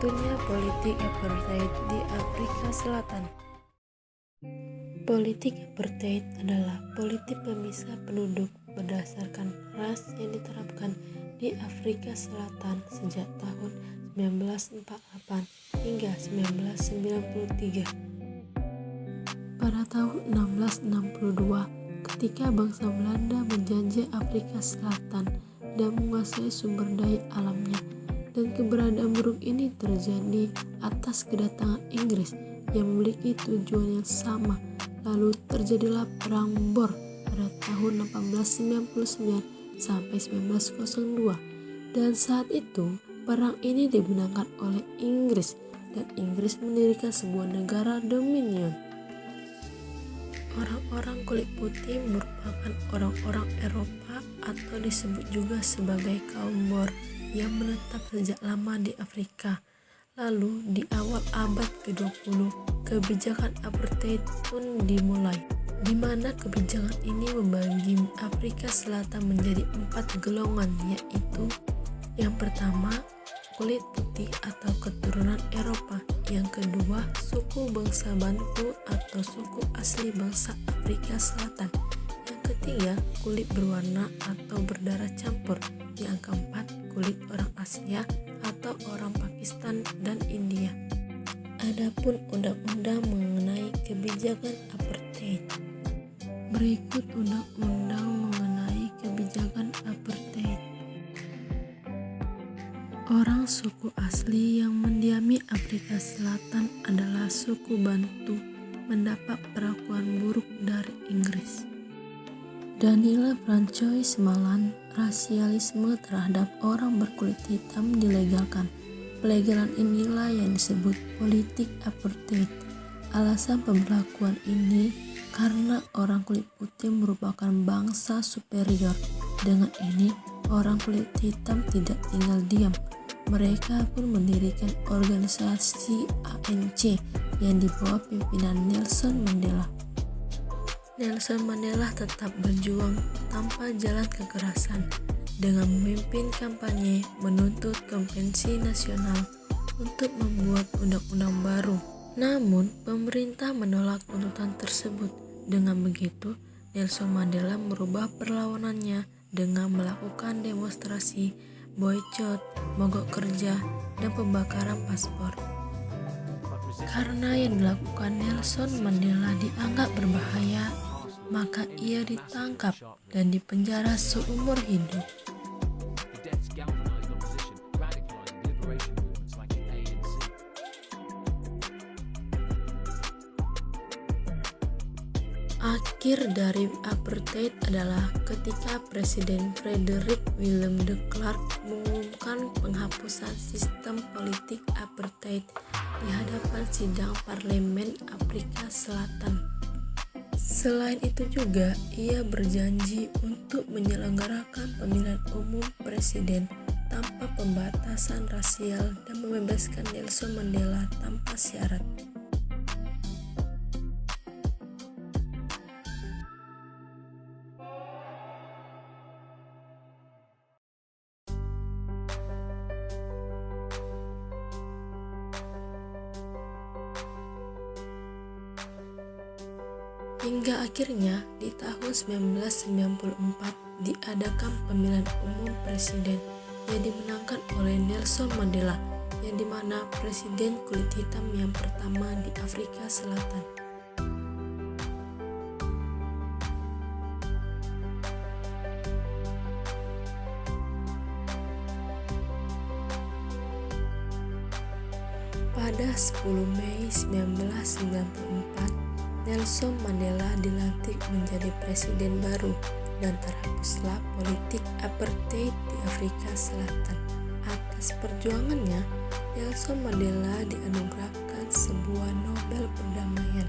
Runtuhnya politik apartheid di Afrika Selatan. Politik apartheid adalah politik pemisah penduduk berdasarkan ras yang diterapkan di Afrika Selatan sejak tahun 1948 hingga 1993. Pada tahun 1662, ketika bangsa Belanda menjajah Afrika Selatan dan menguasai sumber daya alamnya, dan keberadaan buruk ini terjadi atas kedatangan Inggris yang memiliki tujuan yang sama. Lalu terjadilah Perang Boer pada tahun 1899 sampai 1902, dan saat itu perang ini dimenangkan oleh Inggris dan Inggris mendirikan sebuah negara dominion. Orang-orang kulit putih merupakan orang-orang Eropa atau disebut juga sebagai kaum Boer yang menetap sejak lama di Afrika. Lalu di awal abad ke-20, kebijakan apartheid pun dimulai, di mana kebijakan ini membagi Afrika Selatan menjadi 4 golongan, yaitu yang pertama, kulit putih atau keturunan Eropa. Yang kedua, suku bangsa Bantu atau suku asli bangsa Afrika Selatan. Yang ketiga, kulit berwarna atau berdarah campur. Yang keempat, kulit orang Asia atau orang Pakistan dan India. Adapun undang-undang mengenai kebijakan apartheid. Berikut undang-undang mengenai kebijakan apartheid. Orang suku asli yang mendiami Afrika Selatan adalah suku Bantu mendapat perlakuan buruk dari Inggris. Daniela Francois Malan, rasialisme terhadap orang berkulit hitam dilegalkan. Pelegalan inilah yang disebut politik apartheid. Alasan pemberlakuan ini karena orang kulit putih merupakan bangsa superior. Dengan ini, orang kulit hitam tidak tinggal diam. Mereka pun mendirikan organisasi ANC yang di bawah pimpinan Nelson Mandela. Nelson Mandela tetap berjuang tanpa jalan kekerasan dengan memimpin kampanye menuntut konvensi nasional untuk membuat undang-undang baru. Namun, pemerintah menolak tuntutan tersebut. Dengan begitu, Nelson Mandela merubah perlawanannya dengan melakukan demonstrasi, boikot, mogok kerja, dan pembakaran paspor. Karena yang dilakukan Nelson Mandela dianggap berbahaya, maka ia ditangkap dan dipenjara seumur hidup. Akhir dari apartheid adalah ketika Presiden Frederick Willem de Klerk mengumumkan penghapusan sistem politik apartheid di hadapan sidang parlemen Afrika Selatan. Selain itu juga, ia berjanji untuk menyelenggarakan pemilihan umum presiden tanpa pembatasan rasial dan membebaskan Nelson Mandela tanpa syarat. Hingga akhirnya di tahun 1994 diadakan pemilihan umum presiden yang dimenangkan oleh Nelson Mandela, yang dimana presiden kulit hitam yang pertama di Afrika Selatan. Pada 10 Mei 1994, Nelson Mandela dilantik menjadi presiden baru dan terhapuslah politik apartheid di Afrika Selatan. Atas perjuangannya, Nelson Mandela dianugerahkan sebuah Nobel Perdamaian.